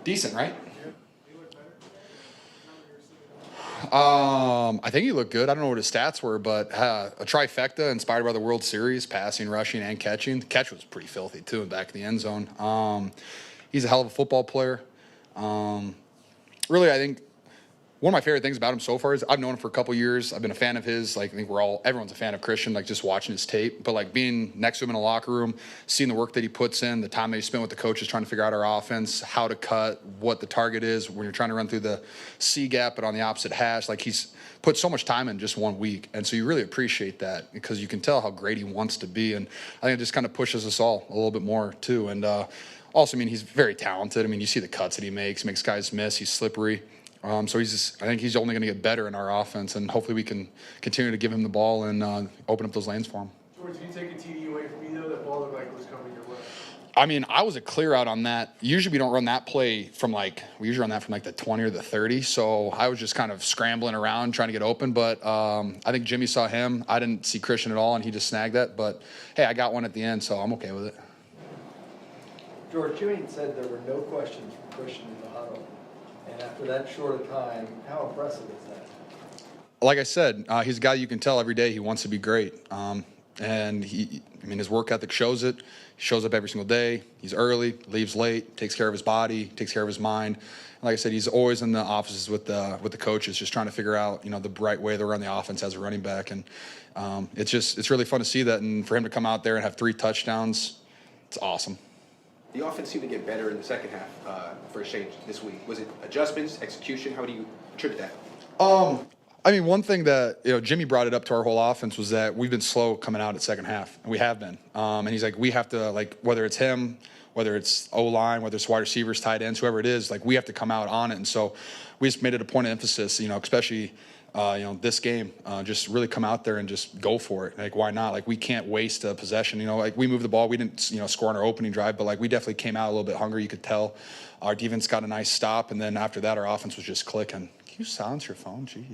Decent, right? I think he looked good. I don't know what his stats were, but a trifecta inspired by the World Series, passing, rushing, and catching. The catch was pretty filthy, too, in back of the end zone. He's a hell of a football player. Really, I think one of my favorite things about him so far is I've known him for a couple years. I've been a fan of his. Like, I think everyone's a fan of Christian, like just watching his tape. But like being next to him in a locker room, seeing the work that he puts in, the time that he spent with the coaches trying to figure out our offense, how to cut, what the target is when you're trying to run through the C gap, but on the opposite hash. Like he's put so much time in just 1 week. And so you really appreciate that because you can tell how great he wants to be. And I think it just kind of pushes us all a little bit more too. And also, I mean, he's very talented. I mean, you see the cuts that he makes guys miss. He's slippery. So I think he's only going to get better in our offense, and hopefully we can continue to give him the ball and open up those lanes for him. George, did you take a TD away from me, though? That ball looked like it was coming your way. I mean, I was a clear out on that. Usually we don't run that play we usually run that from like the 20 or the 30. So I was just kind of scrambling around trying to get open. But I think Jimmy saw him. I didn't see Christian at all, and he just snagged that. But, hey, I got one at the end, so I'm okay with it. George, Jimmy said there were no questions from Christian in the huddle. And after that short a time, how impressive is that? Like I said, he's a guy you can tell every day he wants to be great. And his work ethic shows it. He shows up every single day. He's early, leaves late, takes care of his body, takes care of his mind. And like I said, he's always in the offices with the coaches, just trying to figure out, the right way to run the offense as a running back. And it's really fun to see that. And for him to come out there and have 3 touchdowns, it's awesome. The offense seemed to get better in the second half for a change this week. Was it adjustments, execution? How do you attribute that? One thing that, Jimmy brought it up to our whole offense was that we've been slow coming out at second half, and we have been. And he's like, we have to, whether it's him, whether it's O-line, whether it's wide receivers, tight ends, whoever it is, we have to come out on it. And so we just made it a point of emphasis, especially this game, just really come out there and just go for it. Why not? We can't waste a possession. We moved the ball. We didn't, score on our opening drive, but we definitely came out a little bit hungry. You could tell our defense got a nice stop, and then after that, our offense was just clicking. Can you silence your phone? Jeez.